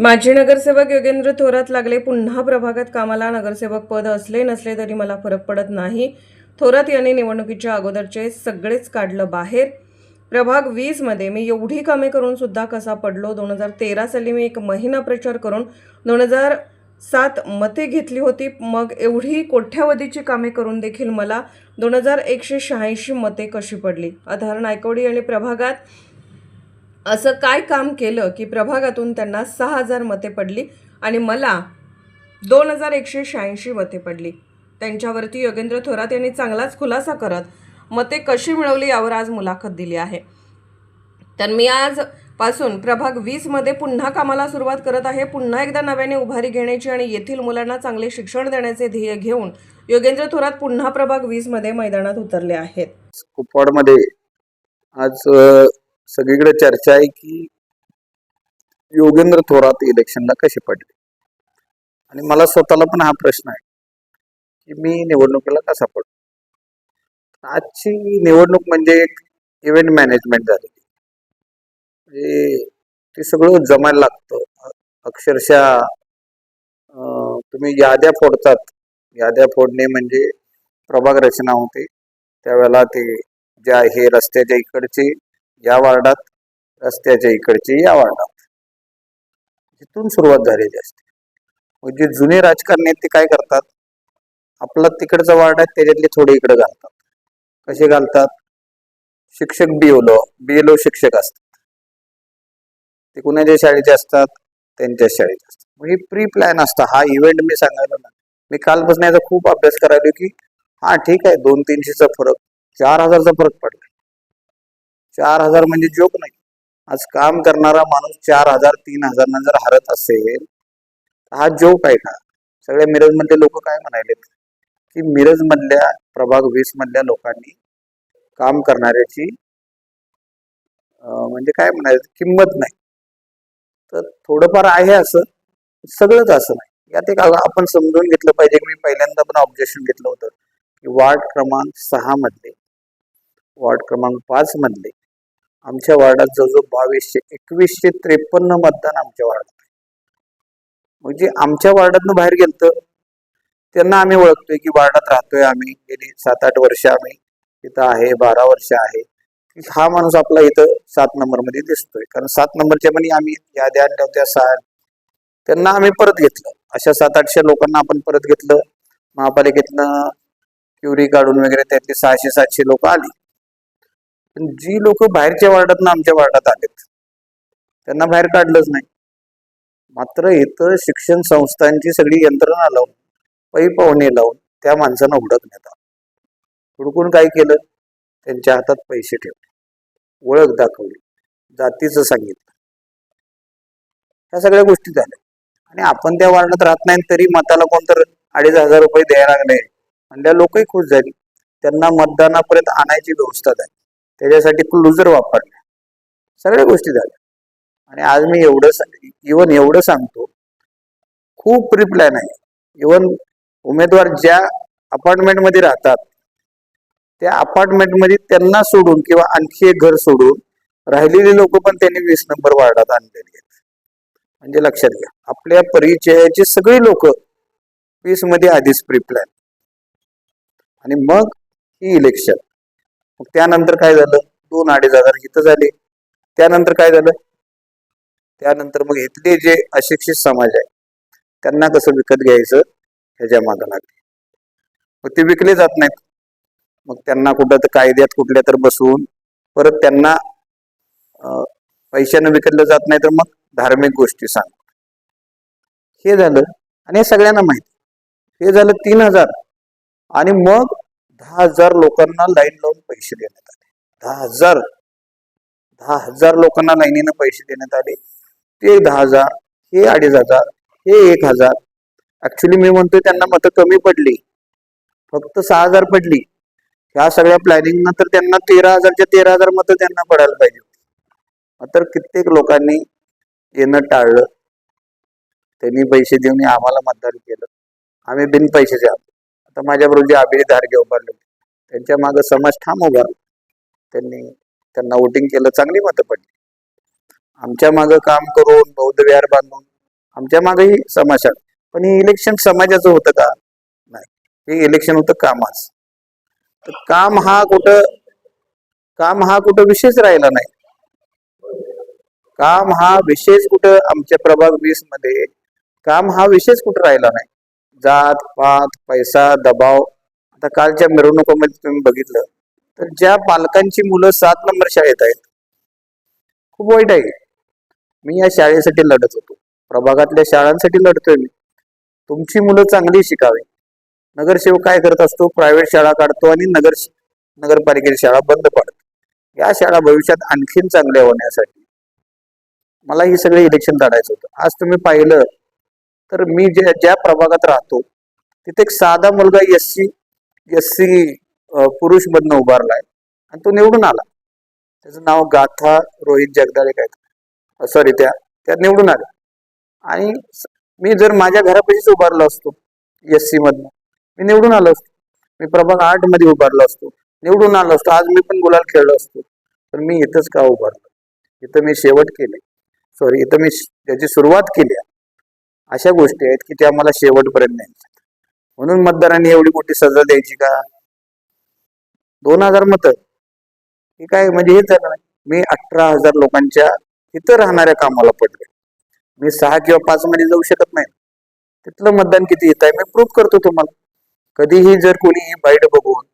माजी नगरसेवक योगेंद्र थोरात लागले पुन्हा प्रभागात कामाला. नगरसेवक पद असले नसले तरी मला फरक पडत नाही. थोरात यांनी निवडणुकीच्या अगोदरचे सगळेच काढलं बाहेर. प्रभाग 20 मध्ये मी एवढी कामे करून सुद्धा कसा पडलो. 2013 साली मी 1 महिना प्रचार करून 2007 मते घेतली होती. मग एवढी कोट्यावधीची कामे करून देखील मला 2186 मते कशी पडली. आधार नायकवडी आणि प्रभागात असं काय काम केलं की प्रभागातून त्यांना 6000 मते पडली आणि मला 2186 मते पडली. त्यांच्यावरती योगेंद्र थोरात यांनी चांगलाच खुलासा करत मते कशी मिळवली यावर आज मुलाखत दिली आहे. तर मी आजपासून प्रभाग 20 मध्ये पुन्हा कामाला सुरुवात करत आहे. पुन्हा एकदा नव्याने उभारी घेण्याची आणि येथील मुलांना चांगले शिक्षण देण्याचे ध्येय घेऊन योगेंद्र थोरात पुन्हा प्रभाग 20 मध्ये मैदानात उतरले आहेत. कुपवाडमध्ये आज सगळीकडे चर्चा आहे की योगेंद्र थोरात इलेक्शनला कसे पडले आणि मला स्वतःला पण हा प्रश्न आहे की मी निवडणुकीला कसा पडलो. आजची निवडणूक म्हणजे एक इव्हेंट मॅनेजमेंट झालेली, म्हणजे ते सगळं जमायला लागतं. अक्षरशः तुम्ही याद्या फोडतात. याद्या फोडणे म्हणजे प्रभाग रचना होते त्यावेळेला ते ज्या हे रस्त्याच्या इकडचे या वार्डात, रस्त्याच्या इकडचे या वार्डात, तिथून सुरुवात झालेली असते. मग जे जुने राजकारणी आहेत ते काय करतात, आपला तिकडचा वार्ड आहे त्याच्यातले थोडे इकडे घालतात. कसे घालतात, शिक्षक बीएलओ शिक्षक असतात, ते कुणाच्या शाळेचे असतात, त्यांच्या शाळेचे असतात. मग हे प्री प्लॅन असतं. हा इव्हेंट मी सांगायला ना, मी कालपासून याचा खूप अभ्यास करायला की हा ठीक आहे 200-300चा फरक, 4000चा फरक पडला. 4000 म्हणजे जोक नाही. आज काम करणारा माणूस 4000-3000 जर हरत असेल हा जोक आहे का? सगळ्या मिरज मधले लोक काय म्हणाले की मिरज मधल्या प्रभाग 20 मधल्या लोकांनी काम करणाऱ्याची म्हणजे काय म्हणायचं किंमत नाही. तर थोडंफार आहे असं, सगळंच असं नाही. यात एक आपण समजून घेतलं पाहिजे की मी पहिल्यांदा पण ऑब्जेक्शन घेतलं होतं की वार्ड क्रमांक 6 मधले, वार्ड क्रमांक 5 मधले आमच्या वार्डात जवळजवळ 2153 मतदान आमच्या वार्डात आहे. म्हणजे आमच्या वार्डातनं बाहेर गेलं त्यांना आम्ही ओळखतोय की वार्डात राहतोय आम्ही, गेली 7-8 वर्ष आम्ही इथं आहे, 12 वर्ष आहे. हा माणूस आपला इथं 7 नंबर मध्ये दिसतोय, कारण 7 नंबरच्या पण आम्ही याद्या आणल्या होत्या 6, त्यांना आम्ही परत घेतलं. अशा 700-800 लोकांना आपण परत घेतलं. महापालिकेतनं क्युरी काढून वगैरे त्यातली 600-700 लोक आली. पण जी लोक बाहेरच्या वार्डातनं आमच्या वार्डात आलेत त्यांना बाहेर काढलंच नाही. मात्र इथं शिक्षण संस्थांची सगळी यंत्रणा लावून, पै पाहुणे लावून त्या माणसांना हुडकण्यात आलं. हुडकून काय केलं, त्यांच्या हातात पैसे ठेवले, ओळख दाखवली, जातीचं सांगितलं, ह्या सगळ्या गोष्टी झाल्या. आणि आपण त्या वार्डात राहत नाही तरी मताला कोणतर 2500 रुपये द्यायला लागले म्हणजे लोकही खुश झाली. त्यांना मतदानापर्यंत आणायची व्यवस्था झाली, त्याच्यासाठी क्लुजर वापरले, सगळ्या गोष्टी झाल्या. आणि आज मी एवढं सांगतो, खूप प्री प्लॅन आहे. इव्हन उमेदवार ज्या अपार्टमेंट मध्ये राहतात त्या अपार्टमेंट मध्ये त्यांना सोडून किंवा आणखी एक घर सोडून राहिलेली लोक पण त्यांनी 20 नंबर वार्डात आणलेली आहेत. म्हणजे लक्षात घ्या, आपल्या परिचयाची सगळी लोक 20 मध्ये आधीच प्री प्लॅन. आणि मग ही इलेक्शन. मग त्यानंतर काय झालं, 2-2.5 हजार इथं झाले. त्यानंतर काय झालं, त्यानंतर मग इथले जे अशिक्षित समाज आहे त्यांना कसं विकत घ्यायचं ह्याच्या मागं लागले. मग ते विकले जात नाहीत. मग त्यांना कुठं तर कायद्यात कुठल्या तर बसवून परत त्यांना पैशानं विकलं जात नाही, तर मग धार्मिक गोष्टी सांग. हे झालं आणि हे सगळ्यांना माहिती. हे झालं 3000 आणि मग 10,000 लोकांना लाईन लावून पैसे देण्यात आले. 10,000 लोकांना लाईनीनं पैसे देण्यात आले. ते 10,000, हे 2,500, हे 1,000. ऍक्च्युली मी म्हणतोय त्यांना मतं कमी पडली, फक्त 6,000 पडली. ह्या सगळ्या प्लॅनिंग नंतर त्यांना 13,000च्या 13,000 मतं त्यांना पडायला पाहिजे. मात्र कित्येक लोकांनी येणं टाळलं, त्यांनी पैसे देऊन आम्हाला मतदान केलं. आम्ही बिन पैशाचे आहोत. आता माझ्याबरोबर जे आबिरी धारगे उभारले त्यांच्या मागे समाज ठाम उभा, त्यांना वोटिंग केलं, चांगली मतं पडली. आमच्या मागे काम करून बौद्ध विहार बांधून आमच्या मागेही समाजशाळा, पण हे इलेक्शन समाजाचं होतं का? नाही, हे इलेक्शन होतं कामाचं. तर काम हा कुठं विषयच राहिला नाही. काम हा विषयच कुठं आमच्या प्रभाग 20 मध्ये काम हा विषयच कुठं राहिला नाही. जात पात पैसा दबाव. आता कालच्या मिरवणुकीमध्ये तुम्ही बघितलं तर ज्या पालकांची मुलं 7 नंबर शाळेत आहेत, खूप वाईट आहे. मी या शाळेसाठी लढत होतो, प्रभागातल्या शाळांसाठी लढतोय मी. तुमची मुलं चांगली शिकावी. नगरसेवक काय करत असतो? प्रायव्हेट शाळा काढतो आणि नगरपालिकेची शाळा बंद पाडतो. या शाळा भविष्यात आणखीन चांगल्या होण्यासाठी मला ही सगळे इलेक्शन लढायचं होतं. आज तुम्ही पाहिलं तर मी ज्या प्रभागात राहतो तिथे एक साधा मुलगा एससी पुरुष मधनं उभारलाय आणि तो निवडून आला. त्याचं नाव गाथा रोहित जगदाळे काय सॉरी त्या निवडून आले. आणि मी जर माझ्या घरापाशीच उभारलो असतो एससी मधनं, मी निवडून आलो असतो. मी प्रभाग 8 मध्ये उभारलो असतो, निवडून आलो असतो. आज मी पण गुलाल खेळलो असतो. पण मी इथंच का उभारलो? इथं मी शेवट केले, सॉरी इथं मी त्याची सुरुवात केली. अशा गोष्टी आहेत की त्या मला शेवटपर्यंत न्यायच्या. म्हणून मतदारांनी एवढी मोठी सजा द्यायची का? 2000 मतं हे काय म्हणजे हेच झालं नाही. मी 18,000 लोकांच्या इथं राहणाऱ्या कामाला पडले. मी 6 किंवा 5 मध्ये जाऊ शकत नाही. तिथलं मतदान किती येत आहे मी प्रूव्ह करतो तुम्हाला. कधीही जर कोणी बाईट बघून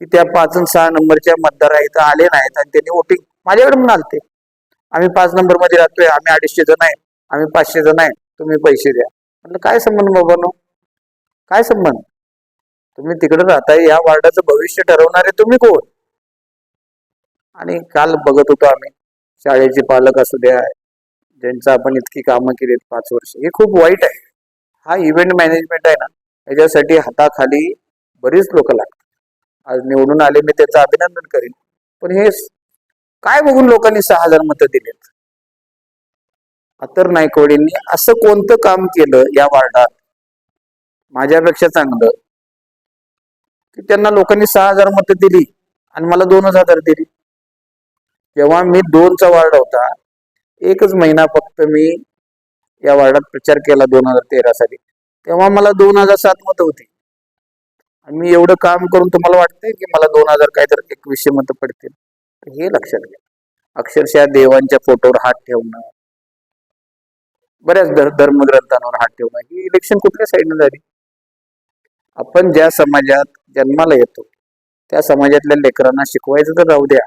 की त्या 5 आणि 6 नंबरच्या मतदार इथं आले नाहीत आणि त्यांनी वोटिंग माझ्याकडे म्हणालते, आम्ही 5 नंबर मध्ये राहतोय, आम्ही 250 जण आहे, आम्ही 500 जण आहे, तुम्ही पैसे द्या. म्हटलं काय संबंध बाबांनो, काय संबंध? तुम्ही तिकडे राहताय, या वार्डाचं भविष्य ठरवणारे तुम्ही कोण? आणि काल बघत होतो आम्ही शाळेचे पालक असू द्या, ज्यांचं आपण इतकी कामं केलीत 5 वर्ष, हे खूप वाईट आहे. हा इव्हेंट मॅनेजमेंट आहे ना, याच्यासाठी हाताखाली बरीच लोक लागतात. आज निवडून आले, मी त्याचं अभिनंदन करेन. पण हे काय बघून लोकांनी 6,000 मतं दिलेत? अत्तर नायकवडींनी असं कोणतं काम केलं या वार्डात माझ्यापेक्षा चांगलं की त्यांना लोकांनी 6,000 मतं दिली आणि मला 2,000 दिली? जेव्हा मी 2चा वार्ड होता, एकच महिना फक्त मी या वार्डात प्रचार केला 2013 साली, तेव्हा मला 2007 मतं होती. आणि मी एवढं काम करून तुम्हाला वाटतंय की मला 2000 काहीतरी 2100 मतं पडतील? हे लक्षात घ्या. अक्षरशः देवांच्या फोटोवर हात ठेवणं, बऱ्याच धर्मग्रंथांवर हात ठेवणं, ही इलेक्शन कुठल्या साईडनं झाली? आपण ज्या समाजात जन्माला येतो त्या समाजातल्या लेकरांना शिकवायचं तर राहू द्या.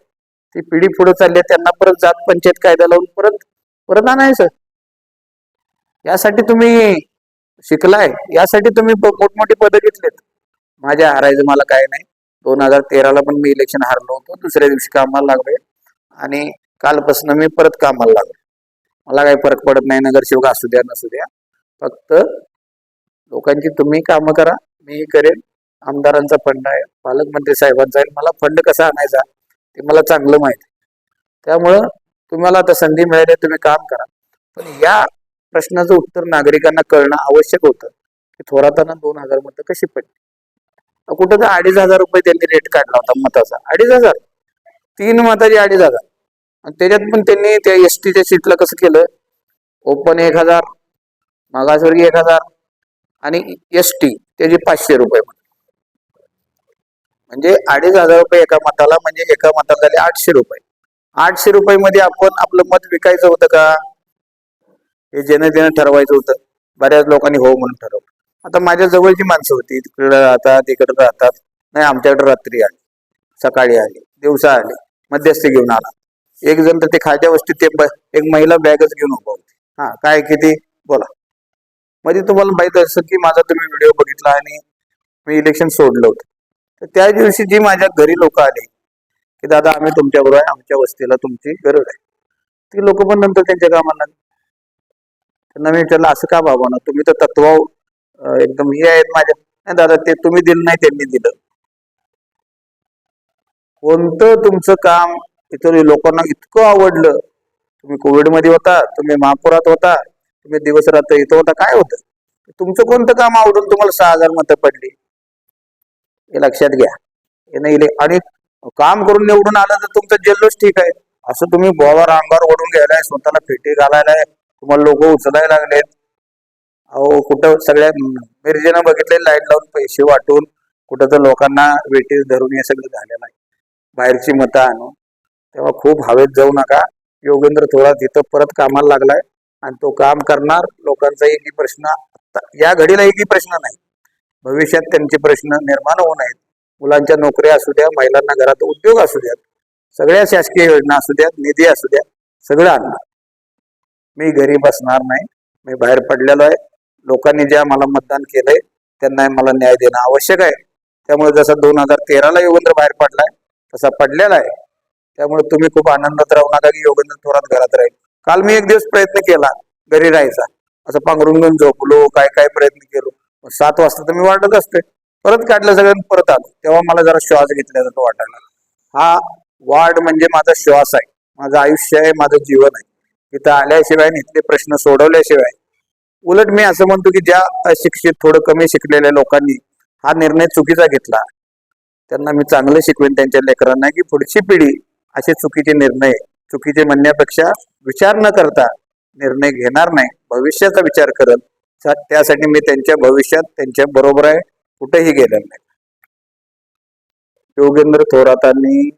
ती पिढी पुढे चालली आहे, त्यांना परत जात पंचायत कायदा लावून परत आणायचं. यासाठी तुम्ही शिकलाय, यासाठी तुम्ही मोठमोठी पदं घेतलेत. माझ्या हारायचं मला काय नाही. 2013ला पण मी इलेक्शन हारलो होतो, दुसऱ्या दिवशी कामाला लागलोय आणि कालपासून मी परत कामाला लागलो. मला काही फरक पडत नाही, नगरसेवक असू द्या नसू द्या. फक्त लोकांची तुम्ही कामं करा, मीही करेन. आमदारांचा फंड आहे, पालकमंत्री साहेबांचा आहे, मला फंड कसा आणायचा ते मला चांगलं माहिती. त्यामुळं तुम्हाला आता संधी मिळाली, तुम्ही काम करा. पण या प्रश्नाचं उत्तर नागरिकांना कळणं आवश्यक होतं की थोरातांना 2000 मतं कशी पडली. कुठं तर 2,500 रुपये त्यांनी रेट काढला होता मताचा. 2,500, 3 मताचे 2,500. आणि त्याच्यात पण त्यांनी त्या एसटीच्या सीटला कसं केलं? ओपन 1,000, मागासवर्गीय 1,000 आणि एसटी त्याचे 500 रुपये. म्हणजे 2,500 रुपये एका मताला, म्हणजे एका मताला झाले 800 रुपये. 800 रुपये मध्ये आपण आपलं मत विकायचं होतं का? हे ज्यानं ठरवायचं होतं. बऱ्याच लोकांनी हो म्हणून ठरवलं. आता माझ्या जवळची माणसं होती, तिकडे राहतात इकडे राहतात, नाही आमच्याकडे रात्री आली, सकाळी आली, दिवसा आली, मध्यस्थी घेऊन आला. एक जण तर ते खाद्य वस्तीत एक महिला बॅगच घेऊन उभा होती. हा काय किती बोला. मध्ये तुम्हाला माहित असं की माझा तुम्ही व्हिडिओ बघितला आणि मी इलेक्शन सोडलं होतं. तर त्या दिवशी जी माझ्या घरी लोक आली की दादा आम्ही तुमच्या बरोबर आहे, आमच्या वस्तीला तुमची गरज आहे, ती लोक पण नंतर त्यांच्या कामाला लागली. त्यांना मी विचारलं असं का बाबा ना, तुम्ही तर तत्व एकदम हे आहेत माझ्या. नाही दादा, ते तुम्ही दिलं नाही, त्यांनी दिलं. कोणतं तुमचं काम इतर लोकांना इतकं आवडलं? तुम्ही कोविड मध्ये होता, तुम्ही महापुरात होता, तुम्ही दिवस रात्र इथं होता, काय होतं? तुमचं कोणतं काम आवडून तुम्हाला 6,000 मतं पडली? हे लक्षात घ्या. हे नाही आणि काम करून निवडून आलं तर तुमचा जल्लोष ठीक आहे. असं तुम्ही बोवावर अंगावर ओढून घ्यायलाय, स्वतःला फेटे घालायलाय, तुम्हाला लोक उचलायला लागलेत. अहो कुठं सगळ्या मिरजेनं बघितले लाईन लावून पैसे वाटून, कुठं तर लोकांना वेटीस धरून हे सगळं झालेलं आहे. बाहेरची मतं आणून तेव्हा खूप हवेत जाऊ नका. योगेंद्र थोरात इथं परत कामाला लागलाय आणि तो काम करणार. लोकांचा एकही प्रश्न या घडीला एकही प्रश्न नाही, भविष्यात त्यांचे प्रश्न निर्माण होऊ नयेत. मुलांच्या नोकऱ्या असू द्या, महिलांना घरात उद्योग असू द्यात, सगळ्या शासकीय योजना असू द्यात, निधी असू द्या, सगळं आणणार. मी घरी बसणार नाही. मी बाहेर पडलेलो आहे. लोकांनी ज्या मला मतदान केलंय त्यांना मला न्याय देणं आवश्यक आहे. त्यामुळे जसा 2013ला योगेंद्र बाहेर पडलाय तसा पडलेला आहे. त्यामुळे तुम्ही खूप आनंदात राहू नका की योगेंद्र थोरात घरात राहील. काल मी एक दिवस प्रयत्न केला घरी राहायचा, असं पांघरून घेऊन झोपलो, काय काय प्रयत्न केलो. 7 वाजता तर मी वाटत असते, परत काढलं सगळ्यांनी, परत आलो. तेव्हा मला जरा श्वास घेतल्यासारखं वाटायला. हा वार्ड म्हणजे माझा श्वास आहे, माझं आयुष्य आहे, माझं जीवन आहे. इथं आल्याशिवाय इथले प्रश्न सोडवल्याशिवाय, उलट मी असं म्हणतो की ज्या अशिक्षित थोडं कमी शिकलेल्या लोकांनी हा निर्णय चुकीचा घेतला, त्यांना मी चांगलं शिकवेन त्यांच्या लेकरांना की पुढची पिढी असे चुकीचे निर्णय, चुकीचे म्हणण्यापेक्षा विचार न करता निर्णय घेणार नाही, भविष्याचा विचार करल. त्यासाठी मी त्यांच्या भविष्यात त्यांच्या बरोबर आहे, कुठेही गेलेलं नाही. योगेंद्र थोरातांनी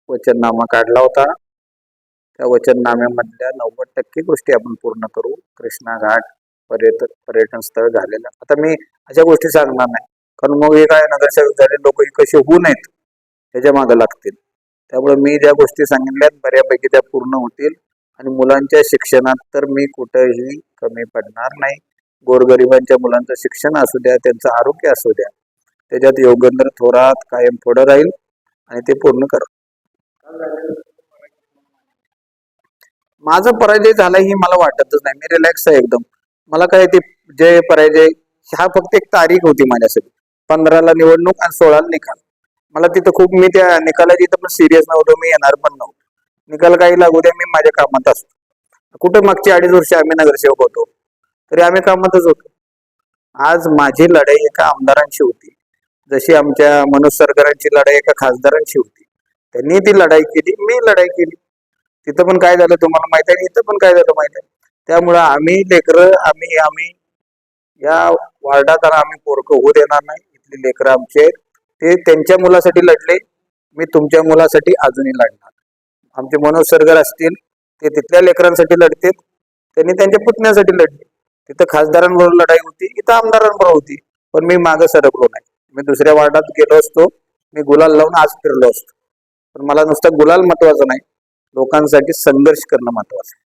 वचननामा काढला होता. त्या वचननाम्यामधल्या 90% गोष्टी आपण पूर्ण करू. कृष्णा घाट पर्यटन स्थळ झालेलं. आता मी अशा गोष्टी सांगणार नाही, कारण मग हे काय नगरसेवक झाले लोक कसे होऊ नयेत त्याच्या मागे लागतील. त्यामुळे मी ज्या गोष्टी सांगितल्यात बऱ्यापैकी त्या पूर्ण होतील. आणि मुलांच्या शिक्षणात तर मी कुठेही कमी पडणार नाही. गोरगरिबांच्या मुलांचं शिक्षण असू द्या, त्यांचं आरोग्य असू द्या, त्याच्यात योगेंद्र थोरात कायम पुढे राहील आणि ते पूर्ण कर. माझा पराजय झाला ही मला वाटतच नाही. मी रिलॅक्स आहे एकदम. मला काय ते जय पराजय हा फक्त एक तारीख होती माझ्यासाठी. 15ला निवडणूक आणि 16ला निकाल. मला तिथं खूप, मी त्या निकालाची इथं पण सिरियस नव्हतो, मी येणार पण नव्हतो. निकाल काही लागू द्या, मी माझ्या कामात असतो. कुठं मागची 2.5 वर्ष आम्ही नगरसेवक होतो तरी आम्ही कामातच होतो. आज माझी लढाई एका आमदारांची होती, जशी आमच्या मनोज सरकारांची लढाई एका खासदारांची होती. त्यांनी ती लढाई केली, मी लढाई केली. तिथं पण काय झालं तुम्हाला माहित आहे, इथं पण काय झालं माहित आहे. त्यामुळं आम्ही लेकरं, आम्ही या वार्डात आम्ही पोरकं होऊ देणार नाही. इथली लेकरं आमचे आहेत, ते त्यांच्या मुलासाठी लढले, मी तुमच्या मुलासाठी अजूनही लढणार. आमचे मनोज सरकार असतील ते तिथल्या लेकरांसाठी लढतील, त्यांनी त्यांच्या पुतण्यासाठी लढले. तिथं खासदारांबरोबर लढाई होती, इथं आमदारांबरोबर होती, पण मी मागं सरकलो नाही. मी दुसऱ्या वार्डात गेलो असतो, मी गुलाल लावून आज फिरलो असतो. पण मला नुसतं गुलाल महत्वाचं नाही, लोकांसाठी संघर्ष करणं महत्वाचं आहे.